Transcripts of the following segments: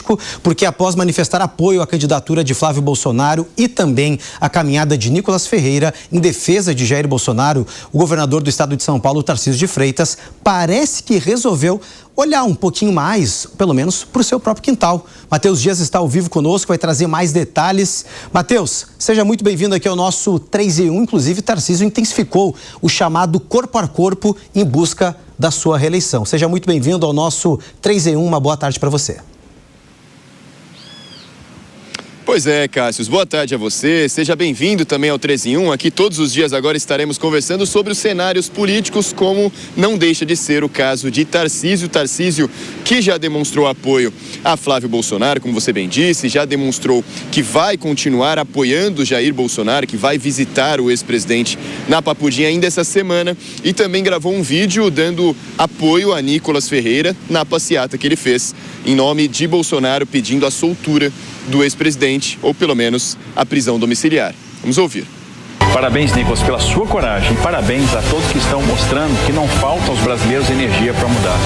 político, porque após manifestar apoio à candidatura de Flávio Bolsonaro e também a caminhada de Nicolas Ferreira em defesa de Jair Bolsonaro, o governador do estado de São Paulo, Tarcísio de Freitas, parece que resolveu olhar um pouquinho mais, pelo menos, para o seu próprio quintal. Matheus Dias está ao vivo conosco, vai trazer mais detalhes. Matheus, seja muito bem-vindo aqui ao nosso 3 em 1. Inclusive, Tarcísio intensificou o chamado corpo a corpo em busca da sua reeleição. Seja muito bem-vindo ao nosso 3 em 1. Uma boa tarde para você. Pois é, Cássio, boa tarde a você, seja bem-vindo também ao 3 em 1. Aqui todos os dias agora estaremos conversando sobre os cenários políticos, como não deixa de ser o caso de Tarcísio. Tarcísio, que já demonstrou apoio a Flávio Bolsonaro, como você bem disse, já demonstrou que vai continuar apoiando Jair Bolsonaro, que vai visitar o ex-presidente na Papudinha ainda essa semana, e também gravou um vídeo dando apoio a Nicolas Ferreira na passeata que ele fez em nome de Bolsonaro, pedindo a soltura do ex-presidente, ou pelo menos a prisão domiciliar. Vamos ouvir. Parabéns, Nicolas, pela sua coragem. Parabéns a todos que estão mostrando que não falta aos brasileiros energia para mudar.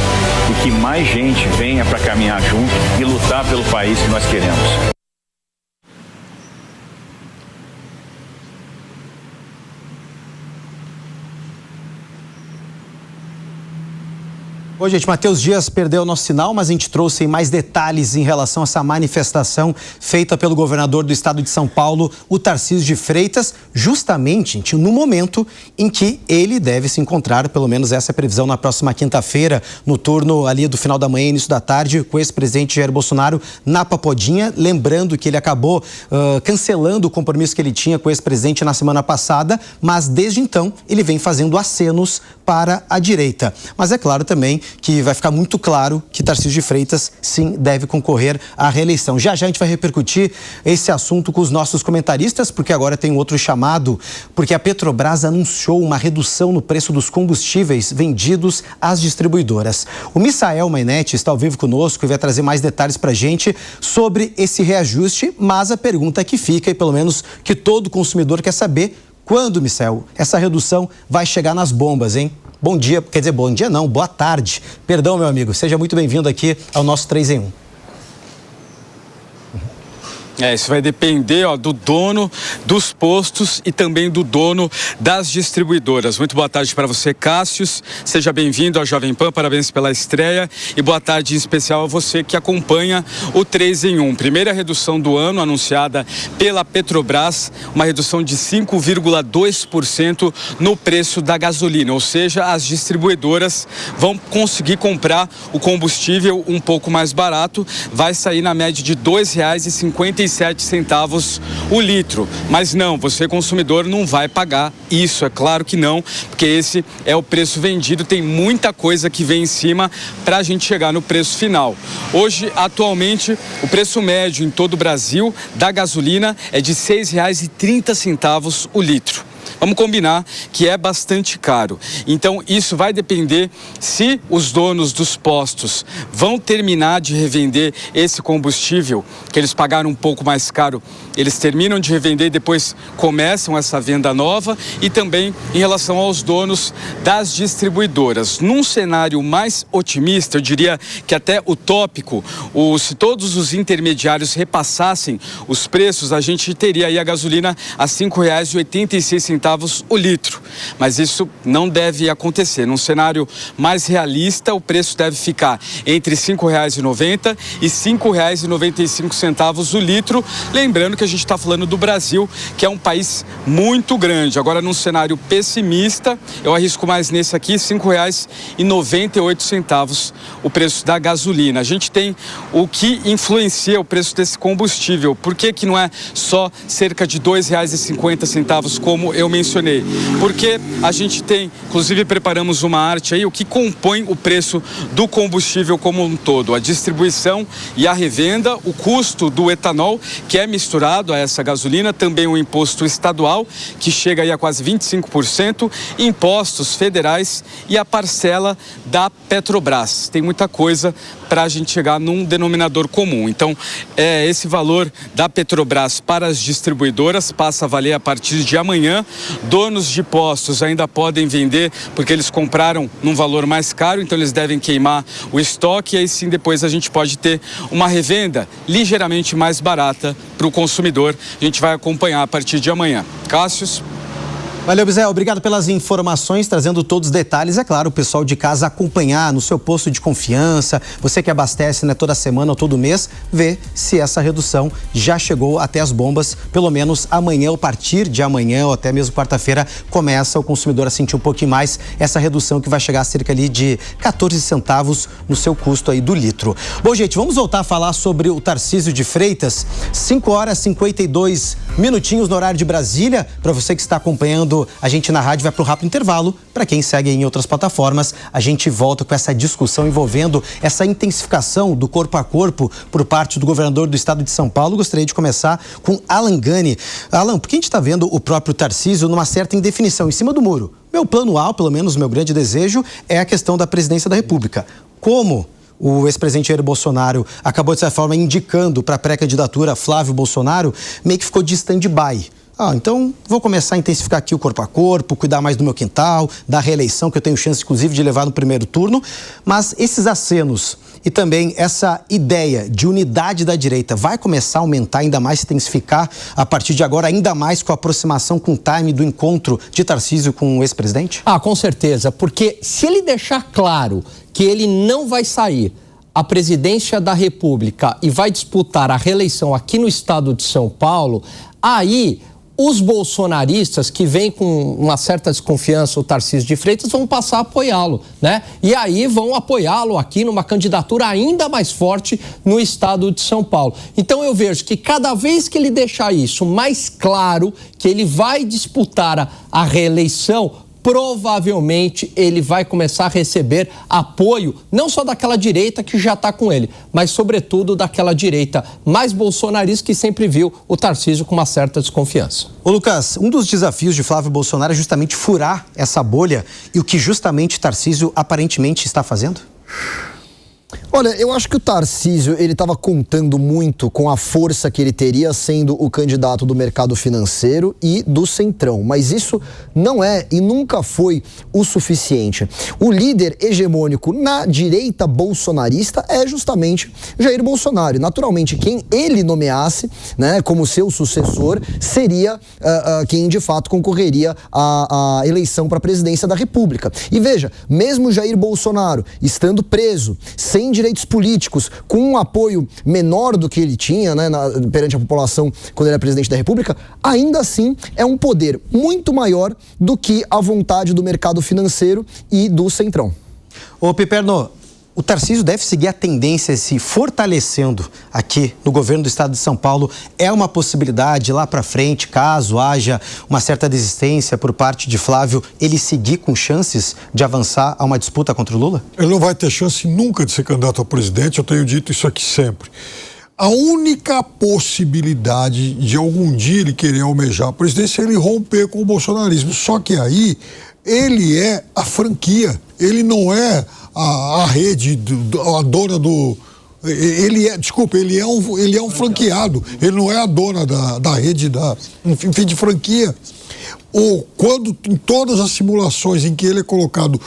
E que mais gente venha para caminhar junto e lutar pelo país que nós queremos. Oi, gente, Matheus Dias perdeu o nosso sinal, mas a gente trouxe mais detalhes em relação a essa manifestação feita pelo governador do estado de São Paulo, o Tarcísio de Freitas, justamente, gente, no momento em que ele deve se encontrar, pelo menos essa é a previsão, na próxima quinta-feira, no turno ali do final da manhã, início da tarde, com o ex-presidente Jair Bolsonaro na Papodinha, lembrando que ele acabou cancelando o compromisso que ele tinha com o ex-presidente na semana passada, mas desde então ele vem fazendo acenos para a direita. Mas é claro também que vai ficar muito claro que Tarcísio de Freitas, sim, deve concorrer à reeleição. Já já a gente vai repercutir esse assunto com os nossos comentaristas, porque agora tem outro chamado, porque a Petrobras anunciou uma redução no preço dos combustíveis vendidos às distribuidoras. O Misael Mainetti está ao vivo conosco e vai trazer mais detalhes para a gente sobre esse reajuste, mas a pergunta que fica, e pelo menos que todo consumidor quer saber, quando, Misael, essa redução vai chegar nas bombas, hein? Bom dia, quer dizer, bom dia não, boa tarde. Perdão, meu amigo, seja muito bem-vindo aqui ao nosso 3 em 1. Isso vai depender do dono dos postos e também do dono das distribuidoras. Muito boa tarde para você, Cássius. Seja bem-vindo ao Jovem Pan, parabéns pela estreia. E boa tarde em especial a você que acompanha o 3 em 1. Primeira redução do ano anunciada pela Petrobras, uma redução de 5,2% no preço da gasolina. Ou seja, as distribuidoras vão conseguir comprar o combustível um pouco mais barato. Vai sair na média de R$ 2,57 o litro. Mas não, você consumidor não vai pagar isso, é claro que não, porque esse é o preço vendido, tem muita coisa que vem em cima para a gente chegar no preço final. Hoje, atualmente, o preço médio em todo o Brasil da gasolina é de R$ 6,30 o litro. Vamos combinar que é bastante caro. Então, isso vai depender se os donos dos postos vão terminar de revender esse combustível, que eles pagaram um pouco mais caro, eles terminam de revender e depois começam essa venda nova, e também em relação aos donos das distribuidoras. Num cenário mais otimista, eu diria que até utópico, se todos os intermediários repassassem os preços, a gente teria aí a gasolina a R$ 5,86 o litro, mas isso não deve acontecer. Num cenário mais realista, o preço deve ficar entre R$ 5,90 e R$ 5,95 o litro, lembrando que a gente está falando do Brasil, que é um país muito grande. Agora, num cenário pessimista, eu arrisco mais nesse aqui, R$ 5,98 o preço da gasolina. A gente tem o que influencia o preço desse combustível. Por que não é só cerca de R$ 2,50 como eu mencionei? Porque a gente tem, inclusive preparamos uma arte aí, o que compõe o preço do combustível como um todo. A distribuição e a revenda, o custo do etanol, que é misturado a essa gasolina, também o imposto estadual, que chega aí a quase 25%, impostos federais e a parcela da Petrobras. Tem muita coisa para a gente chegar num denominador comum. Então, esse valor da Petrobras para as distribuidoras passa a valer a partir de amanhã Donos de postos ainda podem vender porque eles compraram num valor mais caro, então eles devem queimar o estoque e aí sim depois a gente pode ter uma revenda ligeiramente mais barata para o consumidor. A gente vai acompanhar a partir de amanhã. Cássius? Valeu, Bisel. Obrigado pelas informações, trazendo todos os detalhes. É claro, o pessoal de casa acompanhar no seu posto de confiança, você que abastece, né, toda semana ou todo mês, ver se essa redução já chegou até as bombas. Pelo menos amanhã, ou a partir de amanhã, ou até mesmo quarta-feira, começa o consumidor a sentir um pouquinho mais essa redução que vai chegar a cerca ali de 14 centavos no seu custo aí do litro. Bom, gente, vamos voltar a falar sobre o Tarcísio de Freitas. 5 horas e 52 minutinhos no horário de Brasília. Para você que está acompanhando a gente na rádio, vai para um rápido intervalo. Para quem segue em outras plataformas, a gente volta com essa discussão envolvendo essa intensificação do corpo a corpo por parte do governador do estado de São Paulo. Gostaria de começar com Alan Gani. Alan, por que a gente está vendo o próprio Tarcísio numa certa indefinição em cima do muro? Meu plano A, pelo menos meu grande desejo, é a questão da presidência da República. Como o ex-presidente Jair Bolsonaro acabou, de certa forma, indicando para a pré-candidatura Flávio Bolsonaro, meio que ficou de stand-by. Então vou começar a intensificar aqui o corpo a corpo, cuidar mais do meu quintal, da reeleição, que eu tenho chance, inclusive, de levar no primeiro turno. Mas esses acenos e também essa ideia de unidade da direita vai começar a aumentar ainda mais, se intensificar a partir de agora, ainda mais com a aproximação com o time do encontro de Tarcísio com o ex-presidente? Com certeza, porque se ele deixar claro que ele não vai sair a presidência da República e vai disputar a reeleição aqui no estado de São Paulo, aí os bolsonaristas que vêm com uma certa desconfiança o Tarcísio de Freitas vão passar a apoiá-lo, né? E aí vão apoiá-lo aqui numa candidatura ainda mais forte no estado de São Paulo. Então eu vejo que cada vez que ele deixar isso mais claro, que ele vai disputar a reeleição, provavelmente ele vai começar a receber apoio, não só daquela direita que já está com ele, mas sobretudo daquela direita mais bolsonarista que sempre viu o Tarcísio com uma certa desconfiança. Ô Lucas, um dos desafios de Flávio Bolsonaro é justamente furar essa bolha e o que justamente Tarcísio aparentemente está fazendo? Olha, eu acho que o Tarcísio, ele estava contando muito com a força que ele teria sendo o candidato do mercado financeiro e do Centrão, mas isso não é e nunca foi o suficiente. O líder hegemônico na direita bolsonarista é justamente Jair Bolsonaro. Naturalmente, quem ele nomeasse, né, como seu sucessor seria quem de fato concorreria à eleição para a presidência da República. E veja, mesmo Jair Bolsonaro estando preso, sem direitos políticos, com um apoio menor do que ele tinha, né, perante a população quando ele era presidente da República, ainda assim é um poder muito maior do que a vontade do mercado financeiro e do Centrão. Ô Piperno, o Tarcísio deve seguir a tendência se fortalecendo aqui no governo do estado de São Paulo. É uma possibilidade lá para frente, caso haja uma certa desistência por parte de Flávio, ele seguir com chances de avançar a uma disputa contra o Lula? Ele não vai ter chance nunca de ser candidato a presidente, eu tenho dito isso aqui sempre. A única possibilidade de algum dia ele querer almejar a presidência é ele romper com o bolsonarismo. Só que aí ele é a franquia, ele não é a rede, a dona do... Ele é um franqueado, ele não é a dona da rede, enfim, de franquia. Ou quando, em todas as simulações em que ele é colocado